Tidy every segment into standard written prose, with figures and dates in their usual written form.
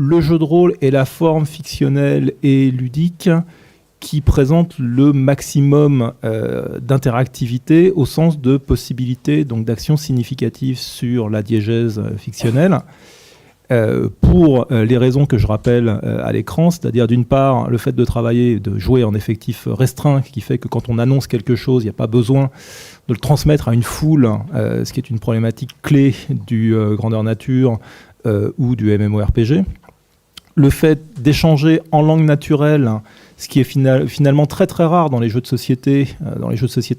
le jeu de rôle est la forme fictionnelle et ludique qui présente le maximum d'interactivité au sens de possibilités donc d'actions significatives sur la diégèse fictionnelle. Pour les raisons que je rappelle à l'écran, c'est-à-dire d'une part le fait de travailler, de jouer en effectif restreint, qui fait que quand on annonce quelque chose, il n'y a pas besoin de le transmettre à une foule, ce qui est une problématique clé du grandeur nature ou du MMORPG. Le fait d'échanger en langue naturelle, ce qui est finalement très très rare dans les jeux de société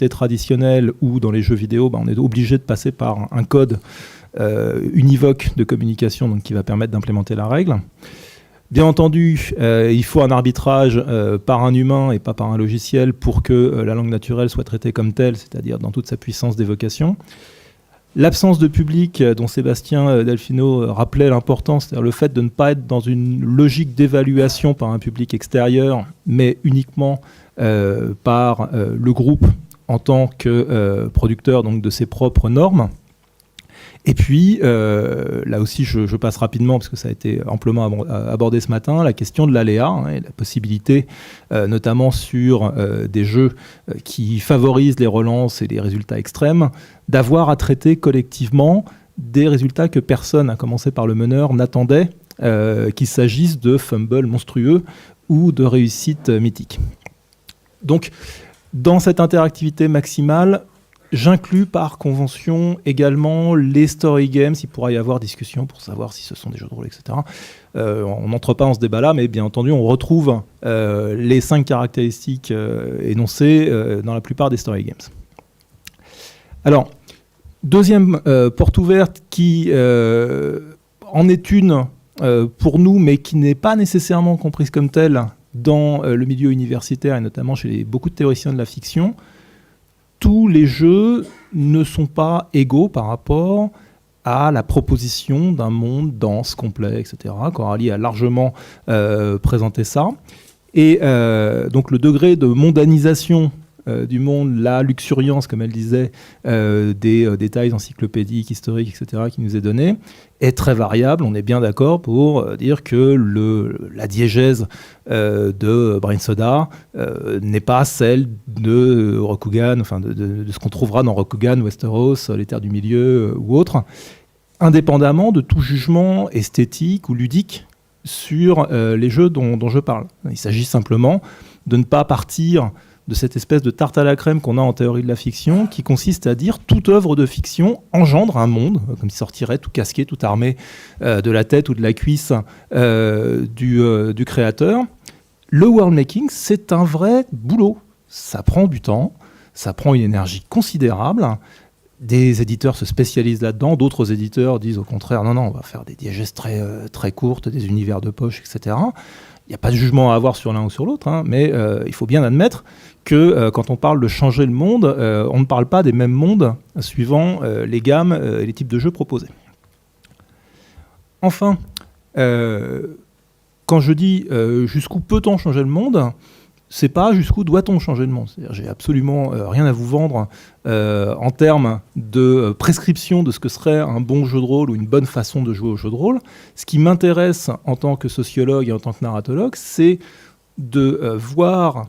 traditionnels ou dans les jeux vidéo, on est obligé de passer par un code univoque de communication donc, qui va permettre d'implémenter la règle. Bien entendu, il faut un arbitrage par un humain et pas par un logiciel pour que la langue naturelle soit traitée comme telle, c'est-à-dire dans toute sa puissance d'évocation. L'absence de public dont Sébastien Delfino rappelait l'importance, c'est-à-dire le fait de ne pas être dans une logique d'évaluation par un public extérieur, mais uniquement par le groupe en tant que producteur donc, de ses propres normes. Et puis, là aussi, je passe rapidement, parce que ça a été amplement abordé ce matin, la question de l'aléa, et la possibilité, notamment sur des jeux qui favorisent les relances et les résultats extrêmes, d'avoir à traiter collectivement des résultats que personne, à commencer par le meneur, n'attendait, qu'il s'agisse de fumbles monstrueux ou de réussites mythiques. Donc, dans cette interactivité maximale, j'inclus par convention également les story games. Il pourra y avoir discussion pour savoir si ce sont des jeux de rôle, etc. On n'entre pas dans ce débat-là, mais bien entendu, on retrouve les 5 caractéristiques énoncées dans la plupart des story games. Alors, deuxième porte ouverte qui en est une pour nous, mais qui n'est pas nécessairement comprise comme telle dans le milieu universitaire et notamment chez beaucoup de théoriciens de la fiction. Tous les jeux ne sont pas égaux par rapport à la proposition d'un monde dense, complet, etc. Coralie a largement présenté ça. Et donc le degré de mondanisation du monde, la luxuriance, comme elle disait, des détails encyclopédiques, historiques, etc., qui nous est donné, est très variable. On est bien d'accord pour dire que la diégèse de Brain Soda n'est pas celle de Rokugan, enfin de ce qu'on trouvera dans Rokugan, Westeros, les Terres du Milieu ou autres, indépendamment de tout jugement esthétique ou ludique sur les jeux dont je parle. Il s'agit simplement de ne pas partir de cette espèce de tarte à la crème qu'on a en théorie de la fiction, qui consiste à dire toute œuvre de fiction engendre un monde, comme il sortirait tout casqué, tout armé de la tête ou de la cuisse du créateur. Le world making, c'est un vrai boulot. Ça prend du temps, ça prend une énergie considérable. Des éditeurs se spécialisent là-dedans, d'autres éditeurs disent au contraire, non, on va faire des diégèses très, très courtes, des univers de poche, etc. Il n'y a pas de jugement à avoir sur l'un ou sur l'autre, mais il faut bien admettre que quand on parle de changer le monde, on ne parle pas des mêmes mondes suivant les gammes et les types de jeux proposés. Enfin, quand je dis jusqu'où peut-on changer le monde, c'est pas jusqu'où doit-on changer le monde. C'est-à-dire, j'ai absolument rien à vous vendre en termes de prescription de ce que serait un bon jeu de rôle ou une bonne façon de jouer au jeu de rôle. Ce qui m'intéresse en tant que sociologue et en tant que narratologue, c'est de voir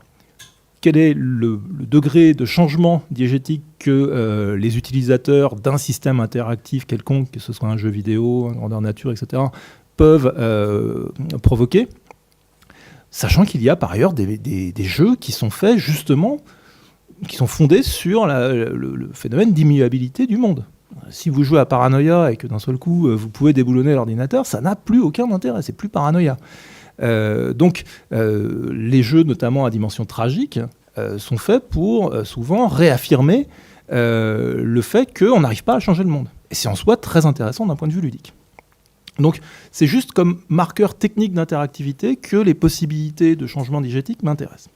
quel est le degré de changement diégétique que les utilisateurs d'un système interactif quelconque, que ce soit un jeu vidéo, un grandeur nature, etc., peuvent provoquer. Sachant qu'il y a par ailleurs des jeux qui sont faits justement, qui sont fondés sur le phénomène d'immuabilité du monde. Si vous jouez à Paranoia et que d'un seul coup vous pouvez déboulonner l'ordinateur, ça n'a plus aucun intérêt, c'est plus Paranoia. Donc les jeux, notamment à dimension tragique, sont faits pour souvent réaffirmer le fait qu'on n'arrive pas à changer le monde. Et c'est en soi très intéressant d'un point de vue ludique. Donc c'est juste comme marqueur technique d'interactivité que les possibilités de changement diégétique m'intéressent.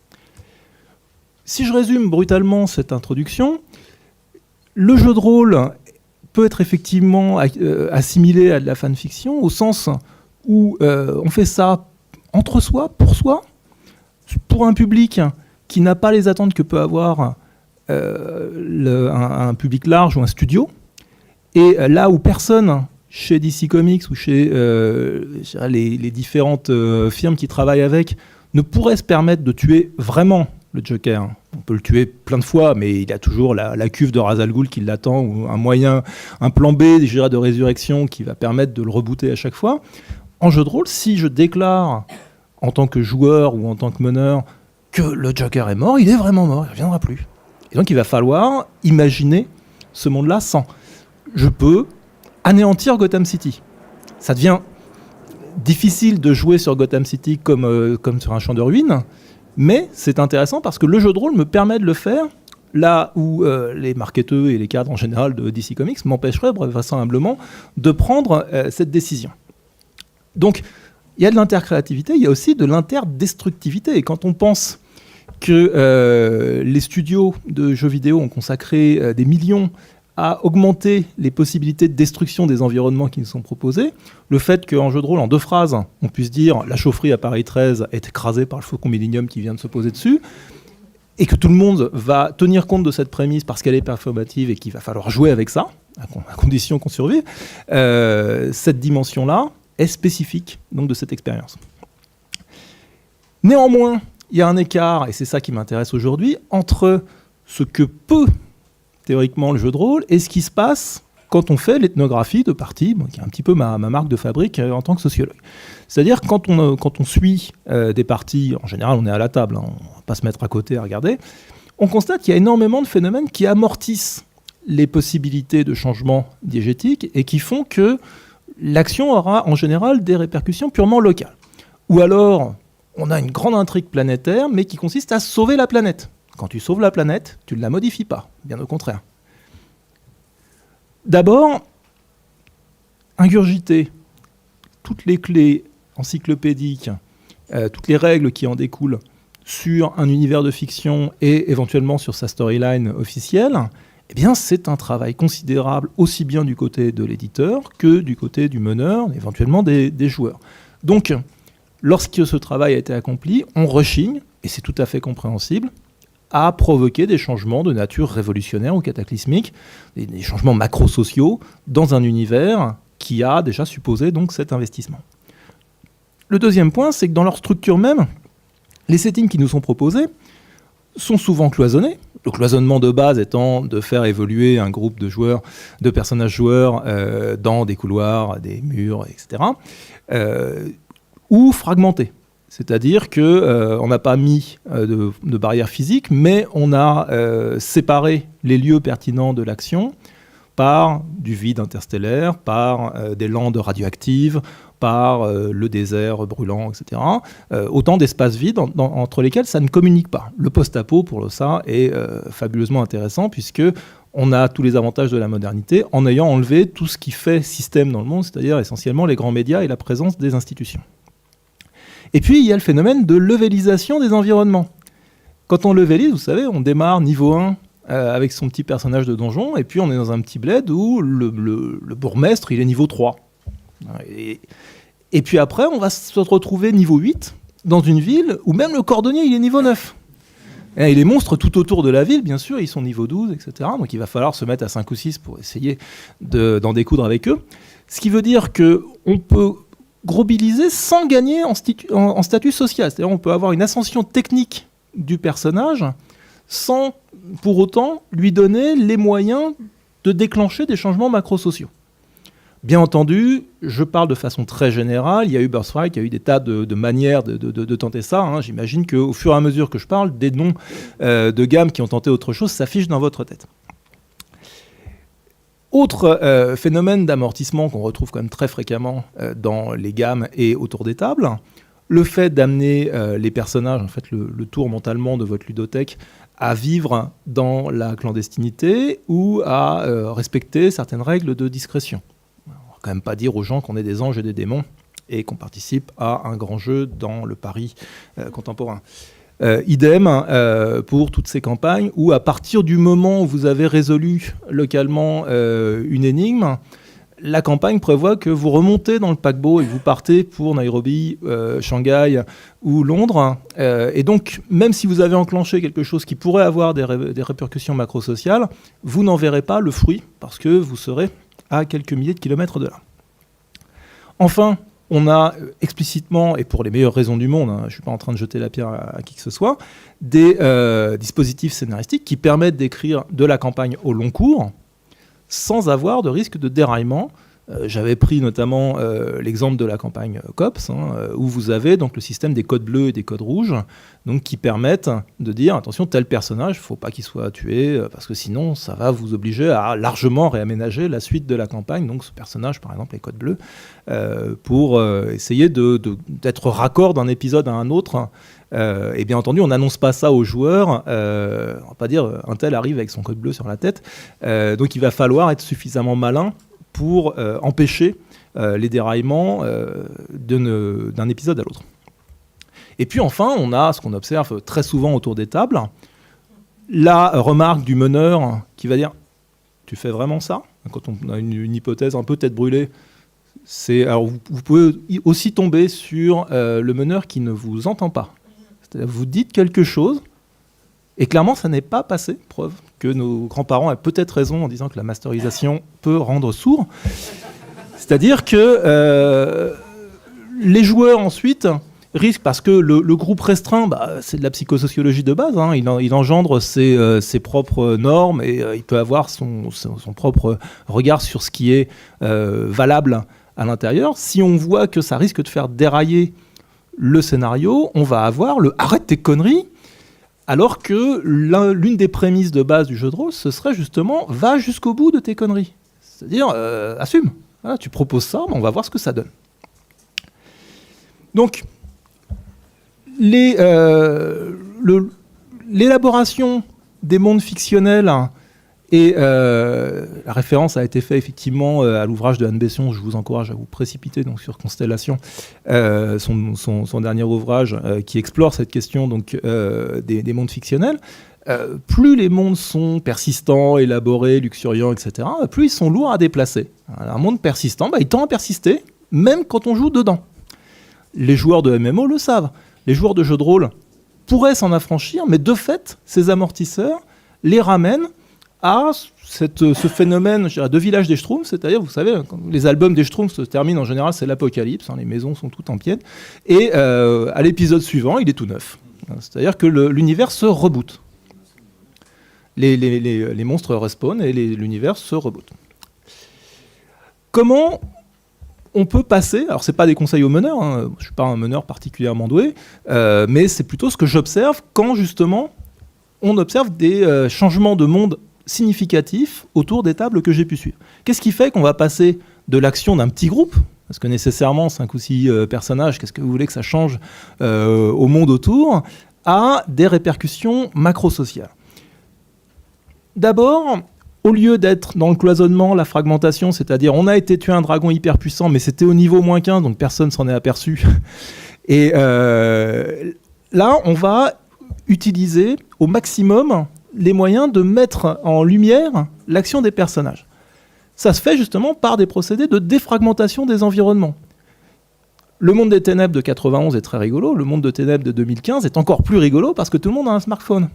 Si je résume brutalement cette introduction, le jeu de rôle peut être effectivement assimilé à de la fanfiction au sens où on fait ça entre soi, pour un public qui n'a pas les attentes que peut avoir un public large ou un studio, et là où personne chez DC Comics ou chez les différentes firmes qui travaillent avec ne pourrait se permettre de tuer vraiment le Joker. On peut le tuer plein de fois, mais il a toujours la cuve de Ra's al Ghul qui l'attend, ou un plan B de résurrection qui va permettre de le rebooter à chaque fois. En jeu de rôle, si je déclare en tant que joueur ou en tant que meneur que le Joker est mort, il est vraiment mort, il ne reviendra plus. Et donc il va falloir imaginer ce monde-là sans. Je peux anéantir Gotham City. Ça devient difficile de jouer sur Gotham City comme sur un champ de ruines, mais c'est intéressant parce que le jeu de rôle me permet de le faire là où les marketeurs et les cadres en général de DC Comics m'empêcheraient vraisemblablement de prendre cette décision. Donc, il y a de l'intercréativité, il y a aussi de l'interdestructivité. Et quand on pense que les studios de jeux vidéo ont consacré des millions à augmenter les possibilités de destruction des environnements qui nous sont proposés, le fait qu'en jeu de rôle, en 2 phrases, on puisse dire « la chaufferie à Paris 13 est écrasée par le Faucon Millenium qui vient de se poser dessus », et que tout le monde va tenir compte de cette prémisse parce qu'elle est performative et qu'il va falloir jouer avec ça, à condition qu'on survive, cette dimension-là est spécifique donc, de cette expérience. Néanmoins, il y a un écart, et c'est ça qui m'intéresse aujourd'hui, entre ce que peut théoriquement le jeu de rôle et ce qui se passe quand on fait l'ethnographie de parties, qui est un petit peu ma marque de fabrique en tant que sociologue. C'est-à-dire quand on suit des parties, en général on est à la table, on ne va pas se mettre à côté à regarder, on constate qu'il y a énormément de phénomènes qui amortissent les possibilités de changement diégétique et qui font que l'action aura en général des répercussions purement locales. Ou alors, on a une grande intrigue planétaire, mais qui consiste à sauver la planète. Quand tu sauves la planète, tu ne la modifies pas, bien au contraire. D'abord, ingurgiter toutes les clés encyclopédiques, toutes les règles qui en découlent sur un univers de fiction et éventuellement sur sa storyline officielle, eh bien, c'est un travail considérable aussi bien du côté de l'éditeur que du côté du meneur, éventuellement des joueurs. Donc, lorsque ce travail a été accompli, on rechigne, et c'est tout à fait compréhensible, à provoquer des changements de nature révolutionnaire ou cataclysmique, des changements macro-sociaux dans un univers qui a déjà supposé donc cet investissement. Le deuxième point, c'est que dans leur structure même, les settings qui nous sont proposés sont souvent cloisonnés. Le cloisonnement de base étant de faire évoluer un groupe de joueurs, de personnages joueurs dans des couloirs, des murs, etc. Ou fragmentés. C'est-à-dire qu'on n'a pas mis de barrière physique, mais on a séparé les lieux pertinents de l'action par du vide interstellaire, par des landes radioactives, par le désert brûlant, etc. Autant d'espaces vides entre lesquels ça ne communique pas. Le post-apo, pour ça, est fabuleusement intéressant, puisque on a tous les avantages de la modernité en ayant enlevé tout ce qui fait système dans le monde, c'est-à-dire essentiellement les grands médias et la présence des institutions. Et puis, il y a le phénomène de levelisation des environnements. Quand on levelise, vous savez, on démarre niveau 1 avec son petit personnage de donjon, et puis on est dans un petit bled où le bourgmestre, il est niveau 3. Et puis après, on va se retrouver niveau 8 dans une ville où même le cordonnier, il est niveau 9. Et les monstres tout autour de la ville, bien sûr, ils sont niveau 12, etc. Donc il va falloir se mettre à 5 ou 6 pour essayer d'en découdre avec eux. Ce qui veut dire qu'on peut grobiliser sans gagner en statut social. C'est-à-dire on peut avoir une ascension technique du personnage sans pour autant lui donner les moyens de déclencher des changements macro-sociaux. Bien entendu, je parle de façon très générale, il y a eu Birthright, il y a eu des tas de manières de tenter ça. Hein. J'imagine qu'au fur et à mesure que je parle, des noms de gammes qui ont tenté autre chose s'affichent dans votre tête. Autre phénomène d'amortissement qu'on retrouve quand même très fréquemment dans les gammes et autour des tables, le fait d'amener les personnages, en fait le tour mentalement de votre ludothèque, à vivre dans la clandestinité ou à respecter certaines règles de discrétion. On ne va quand même pas dire aux gens qu'on est des anges et des démons et qu'on participe à un grand jeu dans le Paris contemporain. Idem pour toutes ces campagnes où à partir du moment où vous avez résolu localement une énigme, la campagne prévoit que vous remontez dans le paquebot et vous partez pour Nairobi, Shanghai ou Londres. Et donc, même si vous avez enclenché quelque chose qui pourrait avoir des répercussions macro-sociales, vous n'en verrez pas le fruit parce que vous serez à quelques milliers de kilomètres de là. Enfin, on a explicitement, et pour les meilleures raisons du monde, je ne suis pas en train de jeter la pierre à qui que ce soit, des dispositifs scénaristiques qui permettent d'écrire de la campagne au long cours sans avoir de risque de déraillement. J'avais pris notamment l'exemple de la campagne COPS, où vous avez donc le système des codes bleus et des codes rouges, donc qui permettent de dire attention, tel personnage, il ne faut pas qu'il soit tué, parce que sinon ça va vous obliger à largement réaménager la suite de la campagne, donc ce personnage par exemple les codes bleus, pour essayer d'être raccord d'un épisode à un autre. Et bien entendu, on n'annonce pas ça aux joueurs. On ne va pas dire un tel arrive avec son code bleu sur la tête. Donc il va falloir être suffisamment malin pour empêcher les déraillements d'un épisode à l'autre. Et puis enfin, on a ce qu'on observe très souvent autour des tables, la remarque du meneur qui va dire « tu fais vraiment ça ?» Quand on a une hypothèse un peu tête brûlée, alors vous pouvez aussi tomber sur le meneur qui ne vous entend pas. C'est-à-dire vous dites quelque chose, et clairement, ça n'est pas passé. Preuve que nos grands-parents avaient peut-être raison en disant que la masterisation peut rendre sourd. C'est-à-dire que les joueurs, ensuite, risquent, parce que le groupe restreint, c'est de la psychosociologie de base, il engendre ses propres normes, et il peut avoir son propre regard sur ce qui est valable à l'intérieur. Si on voit que ça risque de faire dérailler le scénario, on va avoir le « arrête tes conneries », alors que l'une des prémices de base du jeu de rôle, ce serait justement « va jusqu'au bout de tes conneries ». C'est-à-dire « assume, voilà, tu proposes ça, on va voir ce que ça donne ». Donc, l'élaboration des mondes fictionnels, et la référence a été faite effectivement à l'ouvrage de Anne Besson, je vous encourage à vous précipiter donc, sur Constellation, son dernier ouvrage qui explore cette question donc, des mondes fictionnels. Plus les mondes sont persistants, élaborés, luxuriants, etc., plus ils sont lourds à déplacer. Un monde persistant, il tend à persister, même quand on joue dedans. Les joueurs de MMO le savent. Les joueurs de jeux de rôle pourraient s'en affranchir, mais de fait, ces amortisseurs les ramènent à ce phénomène de village des Schtroumpfs, c'est-à-dire, vous savez, quand les albums des Schtroumpfs se terminent, en général, c'est l'apocalypse, les maisons sont toutes en pied, et à l'épisode suivant, il est tout neuf. C'est-à-dire que l'univers se reboot. Les monstres respawnent et l'univers se reboot. Comment on peut passer, alors c'est pas des conseils aux meneurs, je suis pas un meneur particulièrement doué, mais c'est plutôt ce que j'observe quand justement on observe des changements de monde significatifs autour des tables que j'ai pu suivre. Qu'est-ce qui fait qu'on va passer de l'action d'un petit groupe, parce que nécessairement 5 ou 6 personnages, qu'est-ce que vous voulez que ça change au monde autour, à des répercussions macro-sociales. D'abord, au lieu d'être dans le cloisonnement, la fragmentation, c'est-à-dire on a été tuer un dragon hyper puissant, mais c'était au niveau moins 15, donc personne s'en est aperçu. Et là, on va utiliser au maximum les moyens de mettre en lumière l'action des personnages. Ça se fait justement par des procédés de défragmentation des environnements. Le monde des ténèbres de 91 est très rigolo, le monde de ténèbres de 2015 est encore plus rigolo parce que tout le monde a un smartphone.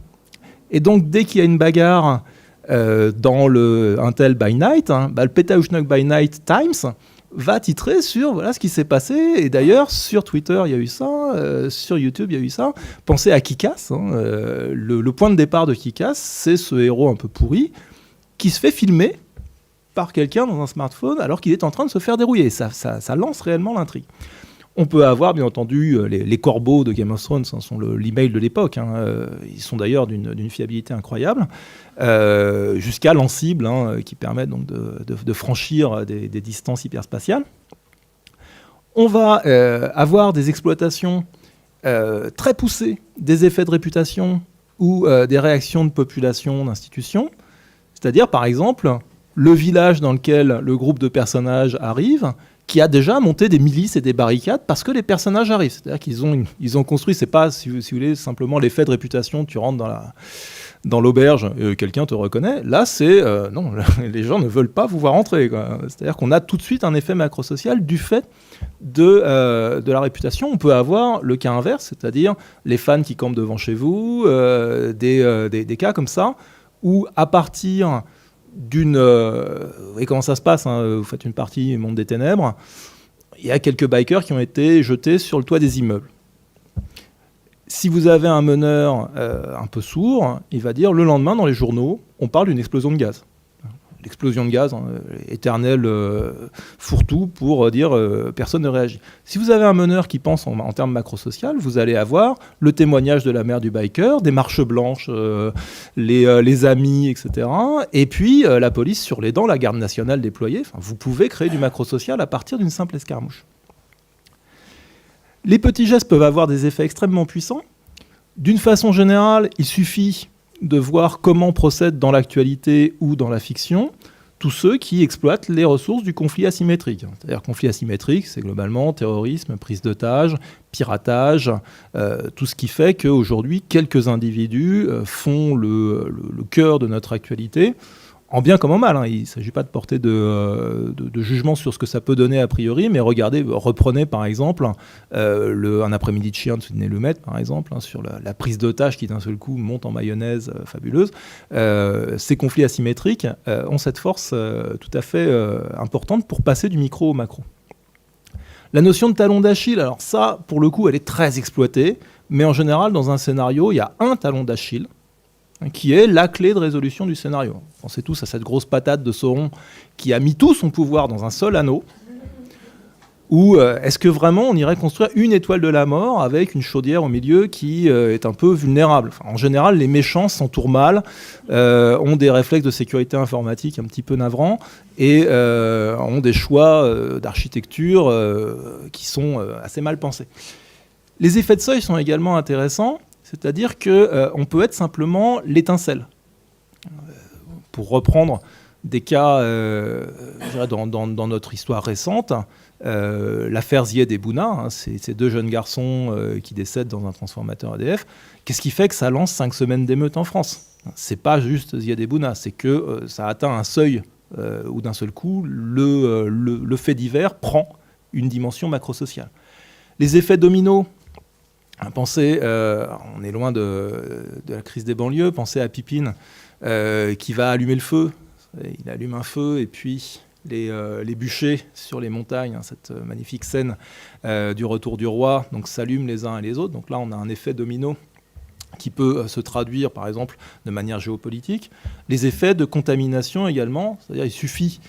Et donc dès qu'il y a une bagarre dans le Intel by Night, le Petauschnuk by Night Times va titrer sur voilà ce qui s'est passé. Et d'ailleurs, sur Twitter, il y a eu ça, sur YouTube, il y a eu ça. Pensez à Kick-Ass. Le point de départ de Kick-Ass, c'est ce héros un peu pourri qui se fait filmer par quelqu'un dans un smartphone alors qu'il est en train de se faire dérouiller. Ça lance réellement l'intrigue. On peut avoir, bien entendu, les corbeaux de Game of Thrones, sont l'email de l'époque. Ils sont d'ailleurs d'une fiabilité incroyable, jusqu'à l'Ansible, qui permet donc de franchir des distances hyperspatiales. On va avoir des exploitations très poussées des effets de réputation ou des réactions de population, d'institutions. C'est-à-dire, par exemple, le village dans lequel le groupe de personnages arrive, qui a déjà monté des milices et des barricades parce que les personnages arrivent. C'est-à-dire qu'ils ont construit, c'est pas, si vous voulez, simplement l'effet de réputation, tu rentres dans l'auberge, quelqu'un te reconnaît. Là, c'est, non, les gens ne veulent pas vous voir entrer, quoi. C'est-à-dire qu'on a tout de suite un effet macrosocial du fait de la réputation. On peut avoir le cas inverse, c'est-à-dire les fans qui campent devant chez vous, des cas comme ça, où à partir d'une... et comment ça se passe, vous faites une partie Monde des Ténèbres, il y a quelques bikers qui ont été jetés sur le toit des immeubles. Si vous avez un meneur un peu sourd, il va dire le lendemain dans les journaux, on parle d'une explosion de gaz. L'explosion de gaz, éternel fourre-tout pour dire personne ne réagit. Si vous avez un meneur qui pense en termes macro-social, vous allez avoir le témoignage de la mère du biker, des marches blanches, les amis, etc. Et puis la police sur les dents, la garde nationale déployée. Enfin, vous pouvez créer du macro-social à partir d'une simple escarmouche. Les petits gestes peuvent avoir des effets extrêmement puissants. D'une façon générale, il suffit de voir comment procèdent dans l'actualité ou dans la fiction tous ceux qui exploitent les ressources du conflit asymétrique. C'est-à-dire conflit asymétrique, c'est globalement terrorisme, prise d'otages, piratage, tout ce qui fait qu'aujourd'hui, quelques individus font le cœur de notre actualité, en bien comme en mal. Il ne s'agit pas de porter de jugement sur ce que ça peut donner a priori, mais regardez, reprenez par exemple un après-midi de chien de Sidney Lumet, par exemple, sur la prise d'otage qui d'un seul coup monte en mayonnaise fabuleuse. Ces conflits asymétriques ont cette force tout à fait importante pour passer du micro au macro. La notion de talon d'Achille, alors ça, pour le coup, elle est très exploitée, mais en général, dans un scénario, il y a un talon d'Achille, qui est la clé de résolution du scénario. Pensez tous à cette grosse patate de Sauron qui a mis tout son pouvoir dans un seul anneau. Ou est-ce que vraiment on irait construire une étoile de la mort avec une chaudière au milieu qui est un peu vulnérable ? En général, les méchants s'entourent mal, ont des réflexes de sécurité informatique un petit peu navrants et ont des choix d'architecture qui sont assez mal pensés. Les effets de seuil sont également intéressants. C'est-à-dire qu'on peut être simplement l'étincelle. Pour reprendre des cas je dirais dans notre histoire récente, l'affaire Ziad et Bouna, ces deux jeunes garçons qui décèdent dans un transformateur EDF, qu'est-ce qui fait que ça lance 5 semaines d'émeutes en France ? C'est pas juste Ziad et Bouna, c'est que ça atteint un seuil où d'un seul coup, le fait divers prend une dimension macro-sociale. Les effets dominos, pensez, on est loin de la crise des banlieues, pensez à Pipine qui va allumer le feu. Il allume un feu et puis les bûchers sur les montagnes, cette magnifique scène du retour du roi, donc s'allument les uns et les autres. Donc là, on a un effet domino qui peut se traduire, par exemple, de manière géopolitique. Les effets de contamination également, c'est-à-dire il suffit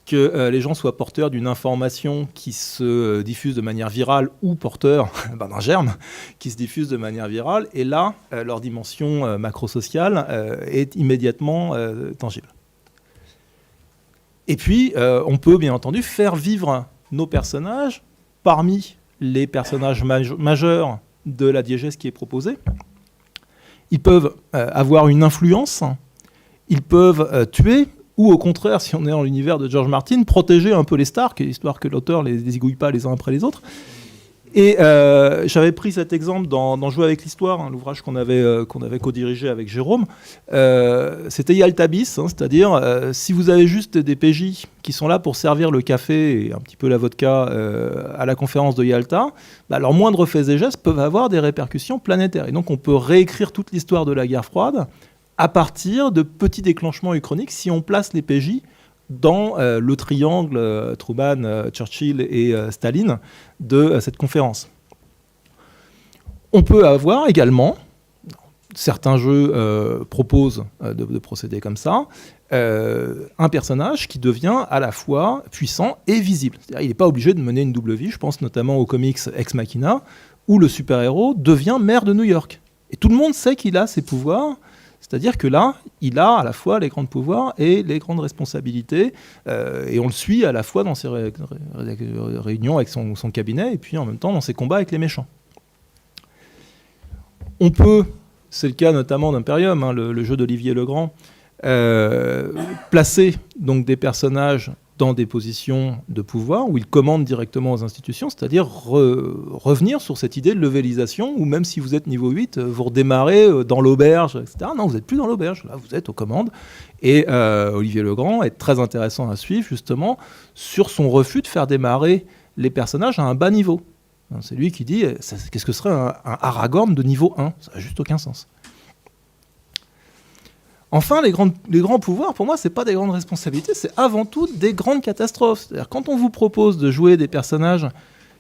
que les gens soient porteurs d'une information qui se diffuse de manière virale ou porteurs d'un germe qui se diffuse de manière virale. Et là, leur dimension macro-sociale est immédiatement tangible. Et puis, on peut bien entendu faire vivre nos personnages parmi les personnages majeurs de la diégèse qui est proposée. Ils peuvent avoir une influence, ils peuvent tuer, ou au contraire, si on est dans l'univers de George Martin, protéger un peu les Stark, histoire que l'auteur ne les désiguille pas les uns après les autres. Et j'avais pris cet exemple dans Jouer avec l'histoire, l'ouvrage qu'on avait co-dirigé avec Jérôme. C'était Yaltabis, c'est-à-dire si vous avez juste des PJ qui sont là pour servir le café et un petit peu la vodka à la conférence de Yalta, leurs moindres faits et gestes peuvent avoir des répercussions planétaires. Et donc on peut réécrire toute l'histoire de la guerre froide à partir de petits déclenchements uchroniques si on place les PJ dans le triangle Truman, Churchill et Staline de cette conférence. On peut avoir également, certains jeux proposent de procéder comme ça, un personnage qui devient à la fois puissant et visible. C'est-à-dire, il n'est pas obligé de mener une double vie. Je pense notamment aux comics Ex Machina, où le super-héros devient maire de New York. Et tout le monde sait qu'il a ses pouvoirs. C'est-à-dire que là, il a à la fois les grands pouvoirs et les grandes responsabilités, et on le suit à la fois dans ses réunions avec son cabinet, et puis en même temps dans ses combats avec les méchants. On peut, c'est le cas notamment d'Imperium, le jeu d'Olivier Legrand, placer donc des personnages dans des positions de pouvoir où ils commandent directement aux institutions, c'est-à-dire revenir sur cette idée de levelisation où même si vous êtes niveau 8, vous redémarrez dans l'auberge, etc. Non, vous n'êtes plus dans l'auberge, là vous êtes aux commandes. Et Olivier Legrand est très intéressant à suivre justement sur son refus de faire démarrer les personnages à un bas niveau. C'est lui qui dit qu'est-ce que serait un Aragorn de niveau 1 ? Ça n'a juste aucun sens. Enfin, les grands pouvoirs, pour moi, c'est pas des grandes responsabilités, c'est avant tout des grandes catastrophes. C'est-à-dire, quand on vous propose de jouer des personnages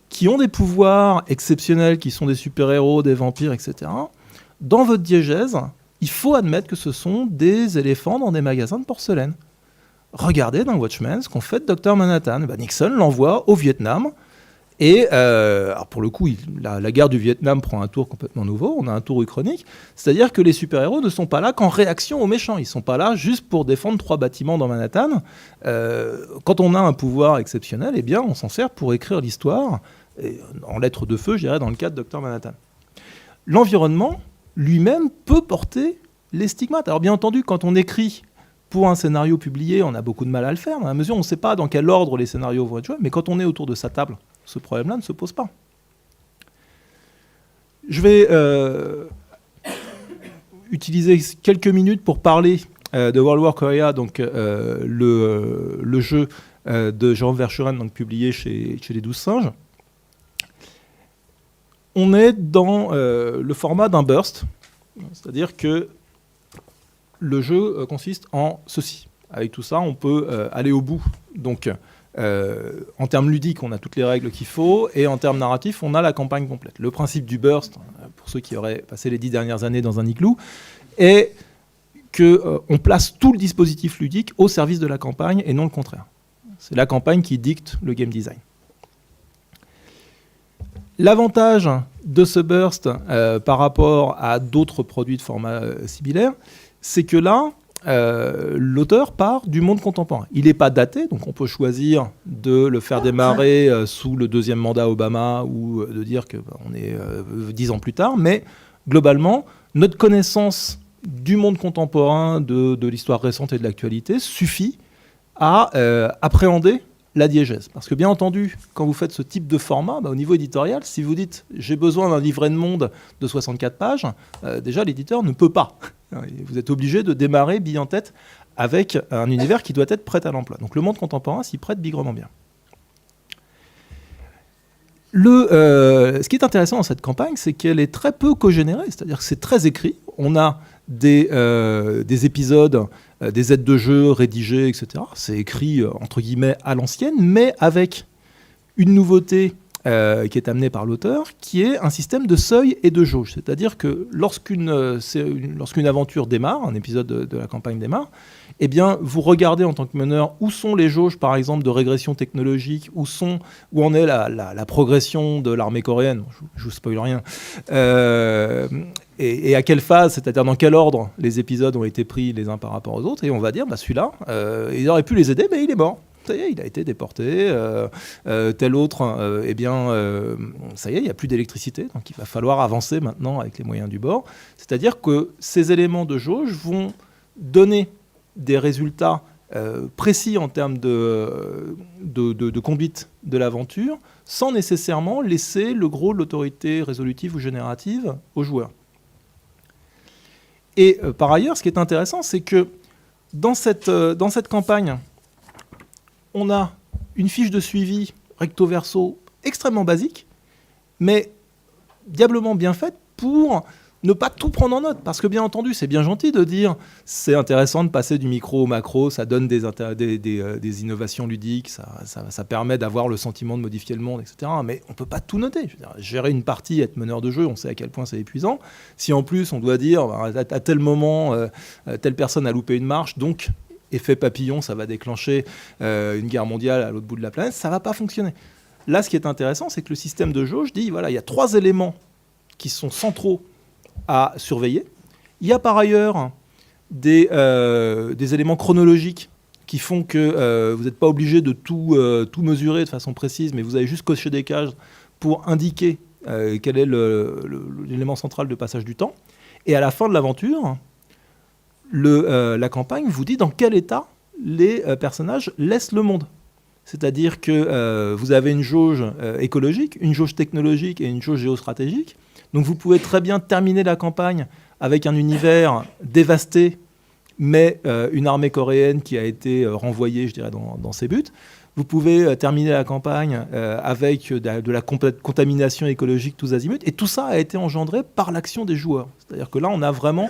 qui ont des pouvoirs exceptionnels, qui sont des super-héros, des vampires, etc., dans votre diégèse, il faut admettre que ce sont des éléphants dans des magasins de porcelaine. Regardez dans Watchmen ce qu'on fait de Dr Manhattan. Nixon l'envoie au Vietnam. Et alors pour le coup, la guerre du Vietnam prend un tour complètement nouveau, on a un tour uchronique, c'est-à-dire que les super-héros ne sont pas là qu'en réaction aux méchants, ils ne sont pas là juste pour défendre 3 bâtiments dans Manhattan. Quand on a un pouvoir exceptionnel, eh bien, on s'en sert pour écrire l'histoire, en lettres de feu, je dirais, dans le cas de Dr Manhattan. L'environnement, lui-même, peut porter les stigmates. Alors bien entendu, quand on écrit pour un scénario publié, on a beaucoup de mal à le faire, dans la mesure où on ne sait pas dans quel ordre les scénarios vont être joués, mais quand on est autour de sa table, ce problème-là ne se pose pas. Je vais utiliser quelques minutes pour parler de World War Korea, donc le jeu de Jean Verschuren, donc publié chez les 12 singes. On est dans le format d'un burst, c'est-à-dire que le jeu consiste en ceci. Avec tout ça, on peut aller au bout. Donc, en termes ludiques, on a toutes les règles qu'il faut, et en termes narratifs, on a la campagne complète. Le principe du burst, pour ceux qui auraient passé les 10 dernières années dans un igloo, est qu'on place tout le dispositif ludique au service de la campagne et non le contraire. C'est la campagne qui dicte le game design. L'avantage de ce burst par rapport à d'autres produits de format similaire, c'est que là, l'auteur part du monde contemporain. Il n'est pas daté, donc on peut choisir de le faire démarrer sous le 2e mandat Obama ou de dire qu'on est 10 ans plus tard, mais globalement, notre connaissance du monde contemporain, de l'histoire récente et de l'actualité suffit à appréhender la diégèse. Parce que bien entendu, quand vous faites ce type de format, au niveau éditorial, si vous dites « j'ai besoin d'un livret de monde de 64 pages », déjà l'éditeur ne peut pas. Vous êtes obligé de démarrer bille en tête avec un univers qui doit être prêt à l'emploi. Donc le monde contemporain s'y prête bigrement bien. Ce qui est intéressant dans cette campagne, c'est qu'elle est très peu cogénérée, c'est-à-dire que c'est très écrit. On a des épisodes, des aides de jeu rédigées, etc. C'est écrit, entre guillemets, à l'ancienne, mais avec une nouveauté qui est amenée par l'auteur, qui est un système de seuil et de jauge. C'est-à-dire que lorsqu'une aventure démarre, un épisode de la campagne démarre, eh bien, vous regardez en tant que meneur où sont les jauges, par exemple, de régression technologique, où en est la progression de l'armée coréenne, je vous spoil rien, et à quelle phase, c'est-à-dire dans quel ordre les épisodes ont été pris les uns par rapport aux autres, et on va dire, celui-là, il aurait pu les aider, mais il est mort. Ça y est, il a été déporté. Tel autre, ça y est, il n'y a plus d'électricité, donc il va falloir avancer maintenant avec les moyens du bord. C'est-à-dire que ces éléments de jauge vont donner des résultats précis en termes de conduite de l'aventure, sans nécessairement laisser le gros de l'autorité résolutive ou générative aux joueurs. Et par ailleurs, ce qui est intéressant, c'est que dans cette campagne, on a une fiche de suivi recto-verso extrêmement basique, mais diablement bien faite pour ne pas tout prendre en note. Parce que bien entendu, c'est bien gentil de dire c'est intéressant de passer du micro au macro, ça donne des innovations ludiques, ça permet d'avoir le sentiment de modifier le monde, etc. Mais on ne peut pas tout noter. Je veux dire, gérer une partie, être meneur de jeu, on sait à quel point c'est épuisant. Si en plus on doit dire à tel moment, telle personne a loupé une marche, donc effet papillon, ça va déclencher une guerre mondiale à l'autre bout de la planète, ça ne va pas fonctionner. Là, ce qui est intéressant, c'est que le système de jauge dit, voilà, il y a 3 éléments qui sont centraux à surveiller. Il y a par ailleurs des éléments chronologiques qui font que vous n'êtes pas obligé de tout mesurer de façon précise, mais vous avez juste coché des cases pour indiquer quel est l'élément central de passage du temps. Et à la fin de l'aventure, la campagne vous dit dans quel état les personnages laissent le monde. C'est-à-dire que vous avez une jauge écologique, une jauge technologique et une jauge géostratégique. Donc vous pouvez très bien terminer la campagne avec un univers dévasté, mais une armée coréenne qui a été renvoyée, je dirais, dans ses buts. Vous pouvez terminer la campagne avec de la contamination écologique tous azimuts. Et tout ça a été engendré par l'action des joueurs. C'est-à-dire que là, on a vraiment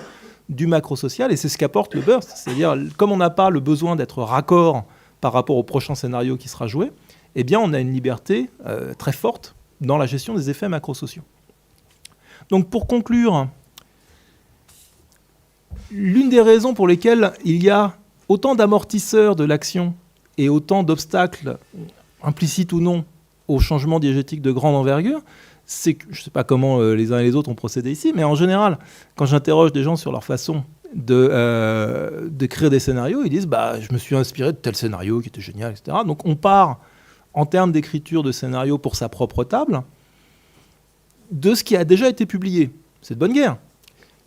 du macro-social, et c'est ce qu'apporte le burst. C'est-à-dire, comme on n'a pas le besoin d'être raccord par rapport au prochain scénario qui sera joué, eh bien, on a une liberté très forte dans la gestion des effets macro-sociaux. Donc, pour conclure, l'une des raisons pour lesquelles il y a autant d'amortisseurs de l'action et autant d'obstacles, implicites ou non, au changement diégétique de grande envergure, c'est que, je ne sais pas comment les uns et les autres ont procédé ici, mais en général, quand j'interroge des gens sur leur façon d'écrire des scénarios, ils disent bah, « je me suis inspiré de tel scénario qui était génial, etc. » Donc on part, en termes d'écriture de scénario pour sa propre table, de ce qui a déjà été publié. C'est de bonne guerre.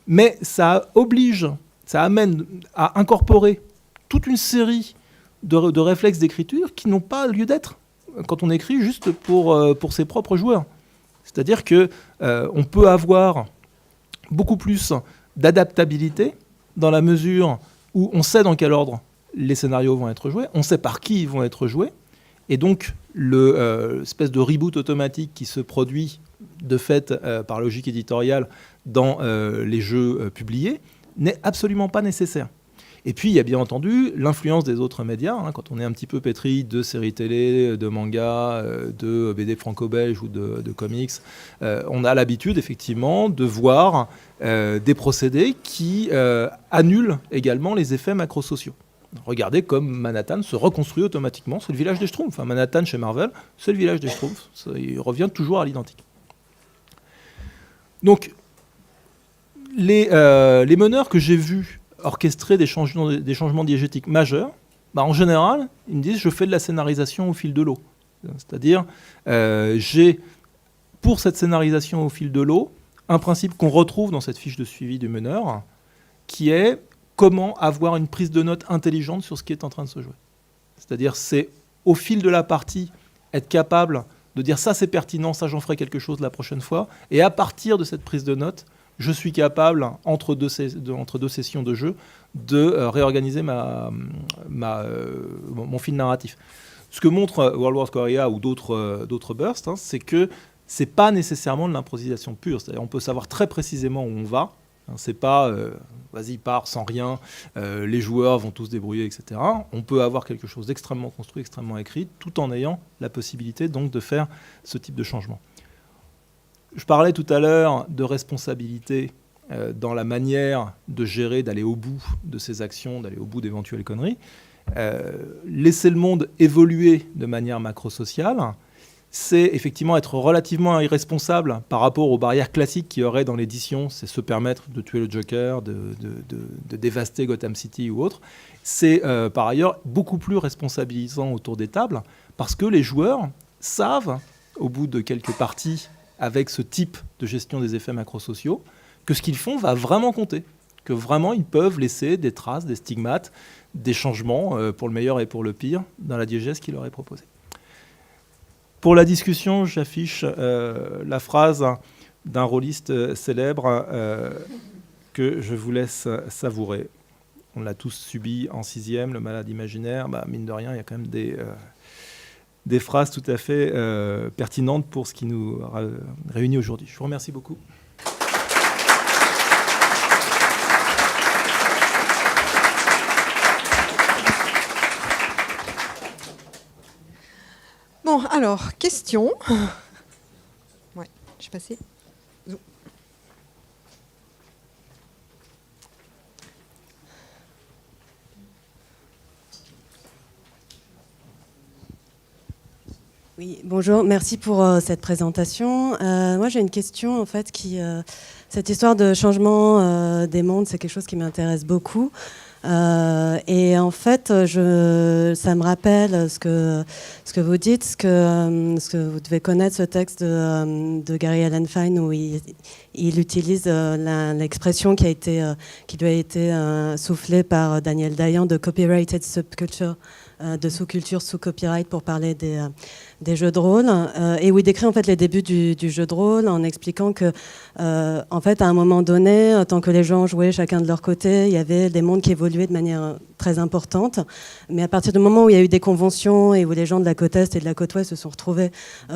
Mais ça oblige, ça amène à incorporer toute une série de réflexes d'écriture qui n'ont pas lieu d'être quand on écrit juste pour ses propres joueurs. C'est-à-dire qu'on peut avoir beaucoup plus d'adaptabilité dans la mesure où on sait dans quel ordre les scénarios vont être joués, on sait par qui ils vont être joués, et donc l'espèce de reboot automatique qui se produit de fait par logique éditoriale dans les jeux publiés n'est absolument pas nécessaire. Et puis, il y a bien entendu l'influence des autres médias. Quand on est un petit peu pétri de séries télé, de mangas, de BD franco-belge ou de comics, on a l'habitude, effectivement, de voir des procédés qui annulent également les effets macro-sociaux. Regardez comme Manhattan se reconstruit automatiquement. C'est le village des Schtroumpfs. Manhattan, chez Marvel, c'est le village des Schtroumpfs. Il revient toujours à l'identique. Donc, les meneurs que j'ai vus orchestrer des changements diégétiques majeurs, en général, ils me disent « je fais de la scénarisation au fil de l'eau ». C'est-à-dire, j'ai, pour cette scénarisation au fil de l'eau, un principe qu'on retrouve dans cette fiche de suivi du meneur, qui est comment avoir une prise de notes intelligente sur ce qui est en train de se jouer. C'est-à-dire, c'est au fil de la partie, être capable de dire « ça c'est pertinent, ça j'en ferai quelque chose la prochaine fois », et à partir de cette prise de notes, je suis capable, entre deux sessions de jeu, de réorganiser mon fil narratif. Ce que montre World War Korea ou d'autres bursts, c'est que ce n'est pas nécessairement de l'improvisation pure. C'est-à-dire on peut savoir très précisément où on va. C'est pas vas-y, pars sans rien, les joueurs vont tous se débrouiller, etc. On peut avoir quelque chose d'extrêmement construit, extrêmement écrit, tout en ayant la possibilité donc de faire ce type de changement. Je parlais tout à l'heure de responsabilité dans la manière de gérer, d'aller au bout de ces actions, d'aller au bout d'éventuelles conneries. Laisser le monde évoluer de manière macro-sociale, c'est effectivement être relativement irresponsable par rapport aux barrières classiques qu'il y aurait dans l'édition, c'est se permettre de tuer le Joker, de dévaster Gotham City ou autre. C'est par ailleurs beaucoup plus responsabilisant autour des tables, parce que les joueurs savent, au bout de quelques parties, avec ce type de gestion des effets macro-sociaux, que ce qu'ils font va vraiment compter, que vraiment ils peuvent laisser des traces, des stigmates, des changements, pour le meilleur et pour le pire, dans la diégèse qui leur est proposée. Pour la discussion, j'affiche la phrase d'un rôliste célèbre que je vous laisse savourer. On l'a tous subi en 6e, le malade imaginaire. Mine de rien, il y a quand même des phrases tout à fait pertinentes pour ce qui nous réunit aujourd'hui. Je vous remercie beaucoup. Bon, alors, question. Ouais, je vais passer. Oui, bonjour, merci pour cette présentation. Moi, j'ai une question, en fait, cette histoire de changement des mondes, c'est quelque chose qui m'intéresse beaucoup. Et en fait, ça me rappelle ce que vous dites, ce que vous devez connaître, ce texte de Gary Allen Fine, où il utilise l'expression qui lui a été soufflée par Daniel Dayan de copyrighted subculture, de sous-culture sous copyright, pour parler des jeux de rôle, et où il décrit en fait les débuts du jeu de rôle en expliquant que en fait, à un moment donné, tant que les gens jouaient chacun de leur côté, il y avait des mondes qui évoluaient de manière très importante, mais à partir du moment où il y a eu des conventions et où les gens de la côte Est et de la côte Ouest se sont retrouvés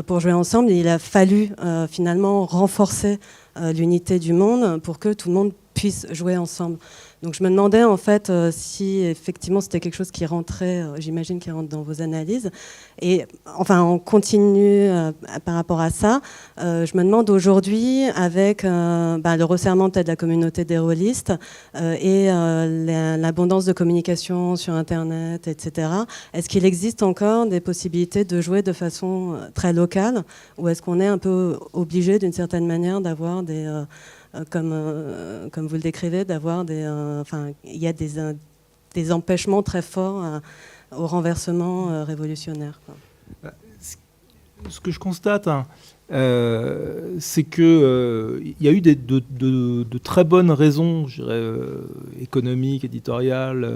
pour jouer ensemble, il a fallu finalement renforcer l'unité du monde pour que tout le monde puissent jouer ensemble. Donc je me demandais en fait si effectivement c'était quelque chose qui rentrait, j'imagine qui rentre dans vos analyses. Et enfin on continue par rapport à ça. Je me demande aujourd'hui avec le resserrement peut-être de la communauté des rôlistes et l'abondance de communication sur Internet, etc. Est-ce qu'il existe encore des possibilités de jouer de façon très locale, ou est-ce qu'on est un peu obligé d'une certaine manière d'avoir des comme vous le décrivez, d'avoir il y a des empêchements très forts au renversement révolutionnaire, quoi. Ce que je constate, c'est qu'il y a eu de très bonnes raisons, je dirais, économiques, éditoriales,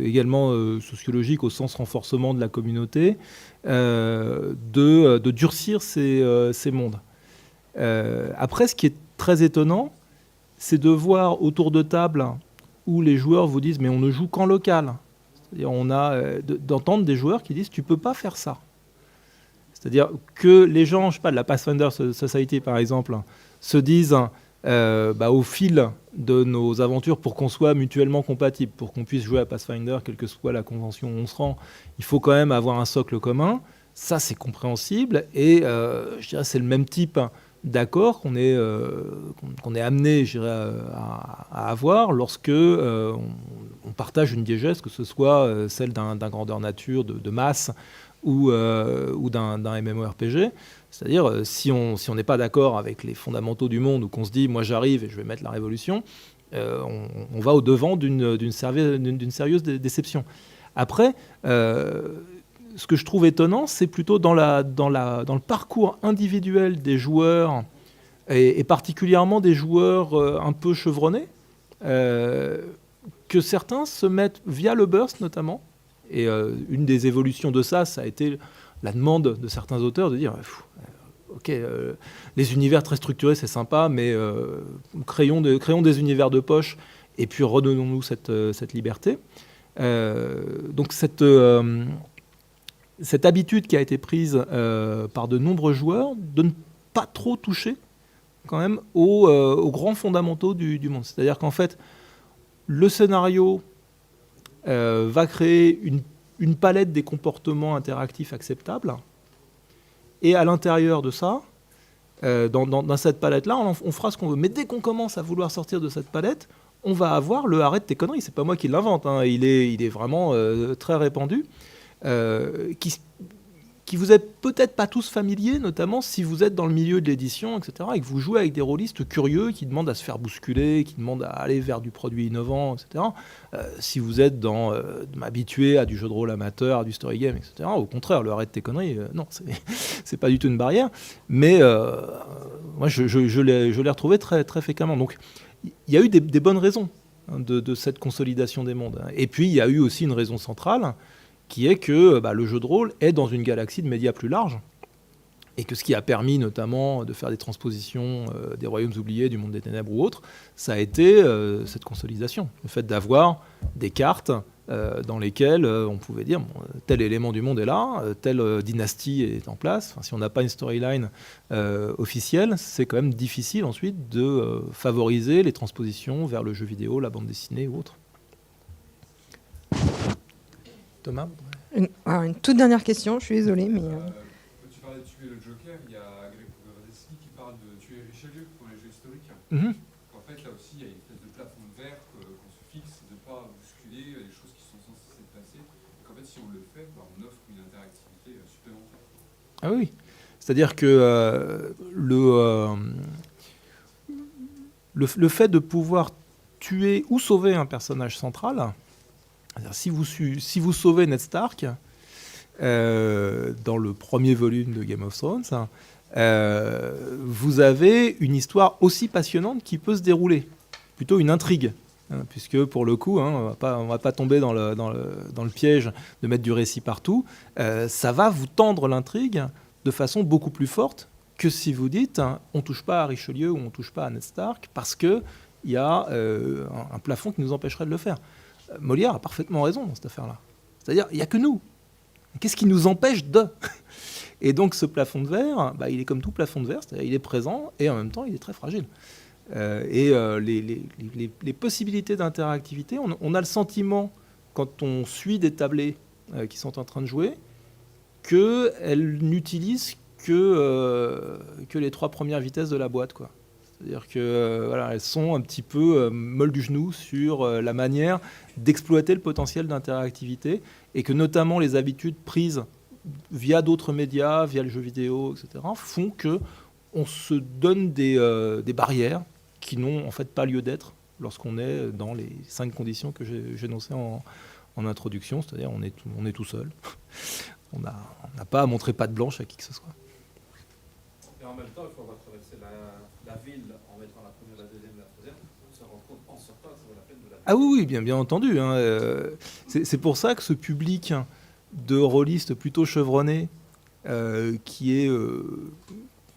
également sociologiques, au sens renforcement de la communauté, de durcir ces mondes. Après, ce qui est très étonnant, c'est de voir autour de table où les joueurs vous disent « mais on ne joue qu'en local ». C'est-à-dire on a d'entendre des joueurs qui disent « tu ne peux pas faire ça ». C'est-à-dire que les gens, je ne sais pas, de la Pathfinder Society par exemple, se disent au fil de nos aventures, pour qu'on soit mutuellement compatibles, pour qu'on puisse jouer à Pathfinder, quelle que soit la convention où on se rend, il faut quand même avoir un socle commun. Ça, c'est compréhensible et je dirais c'est le même type d'accord qu'on est amené, je dirais, à avoir lorsque on partage une diégèse, que ce soit celle d'un grandeur nature, de masse, ou d'un MMORPG. C'est-à-dire, si on n'est pas d'accord avec les fondamentaux du monde, ou qu'on se dit, moi j'arrive et je vais mettre la révolution, on va au-devant d'une sérieuse déception. Après, ce que je trouve étonnant, c'est plutôt dans le parcours individuel des joueurs, et particulièrement des joueurs un peu chevronnés, que certains se mettent, via le burst notamment, et une des évolutions de ça a été la demande de certains auteurs de dire ok, les univers très structurés c'est sympa, mais créons des univers de poche et puis redonnons-nous cette liberté. Donc cette habitude qui a été prise par de nombreux joueurs de ne pas trop toucher quand même aux grands fondamentaux du monde. C'est-à-dire qu'en fait, le scénario va créer une palette des comportements interactifs acceptables. Et à l'intérieur de ça, dans cette palette-là, on fera ce qu'on veut. Mais dès qu'on commence à vouloir sortir de cette palette, on va avoir le « arrête tes conneries ». C'est pas moi qui l'invente, hein. Il est vraiment très répandu. Qui vous êtes peut-être pas tous familiers, notamment si vous êtes dans le milieu de l'édition, etc., et que vous jouez avec des rôlistes curieux qui demandent à se faire bousculer, qui demandent à aller vers du produit innovant, etc. Si vous êtes habitué à du jeu de rôle amateur, à du story game, etc., au contraire, le arrête tes conneries, non, c'est pas du tout une barrière. Mais moi, je l'ai retrouvé très, très fréquemment. Donc, il y a eu des bonnes raisons de cette consolidation des mondes. Et puis, il y a eu aussi une raison centrale, qui est que le jeu de rôle est dans une galaxie de médias plus large, et que ce qui a permis notamment de faire des transpositions des Royaumes oubliés, du Monde des Ténèbres ou autres, ça a été cette consolidation, le fait d'avoir des cartes dans lesquelles on pouvait dire tel élément du monde est là, telle dynastie est en place. Enfin, si on n'a pas une storyline officielle, c'est quand même difficile ensuite de favoriser les transpositions vers le jeu vidéo, la bande dessinée ou autre. Thomas ? Une toute dernière question, je suis désolée, mais... Tu parlais de tuer le Joker, il y a Greg Pogoreski qui parle de tuer Richelieu pour les jeux historiques. En fait, là aussi, il y a une espèce de plafond de verre qu'on se fixe, de ne pas bousculer les choses qui sont censées se passer. Et qu'en fait, si on le fait, on offre une interactivité supplémentaire. Ah oui, c'est-à-dire que le fait de pouvoir tuer ou sauver un personnage central... Si vous sauvez Ned Stark, dans le premier volume de Game of Thrones, vous avez une histoire aussi passionnante qui peut se dérouler, plutôt une intrigue, puisque pour le coup, on va pas tomber dans le piège de mettre du récit partout. Ça va vous tendre l'intrigue de façon beaucoup plus forte que si vous dites on touche pas à Richelieu ou on touche pas à Ned Stark parce qu'il y a un plafond qui nous empêcherait de le faire. Molière a parfaitement raison dans cette affaire-là. C'est-à-dire, il n'y a que nous. Qu'est-ce qui nous empêche de ? Et donc, ce plafond de verre, il est comme tout plafond de verre, c'est-à-dire il est présent et en même temps, il est très fragile. Les possibilités d'interactivité, on a le sentiment, quand on suit des tablés qui sont en train de jouer, qu'elles n'utilisent que les 3 premières vitesses de la boîte, quoi. C'est-à-dire que voilà, elles sont un petit peu molles du genou sur la manière d'exploiter le potentiel d'interactivité, et que notamment les habitudes prises via d'autres médias, via le jeu vidéo, etc., font qu'on se donne des barrières qui n'ont en fait pas lieu d'être lorsqu'on est dans les 5 conditions que j'ai énoncées en introduction, c'est-à-dire on est tout seul. On n'a pas à montrer patte blanche à qui que ce soit. Et en même temps, il faudra traverser la ville en mettant la première, la deuxième, la troisième, pour se rendre compte en sortant que ça vaut la peine de la faire. Ah oui, bien entendu. Hein. C'est pour ça que ce public de rôlistes plutôt chevronnés, qui est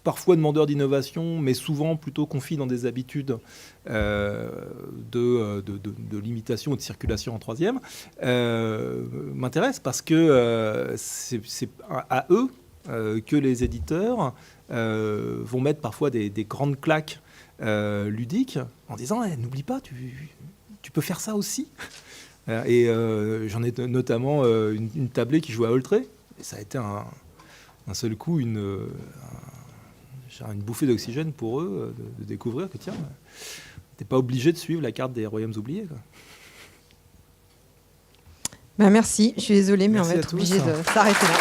parfois demandeur d'innovation, mais souvent plutôt confit dans des habitudes de limitation ou de circulation en troisième, m'intéresse, parce que c'est à eux que les éditeurs vont mettre parfois des grandes claques ludiques en disant n'oublie pas, tu peux faire ça aussi. Et j'en ai notamment une tablée qui joue à Oltré, et ça a été un seul coup une bouffée d'oxygène pour eux de découvrir que tiens, t'es pas obligé de suivre la carte des royaumes oubliés, quoi. Merci, je suis désolée, mais Merci on va à être tous. obligé de s'arrêter là.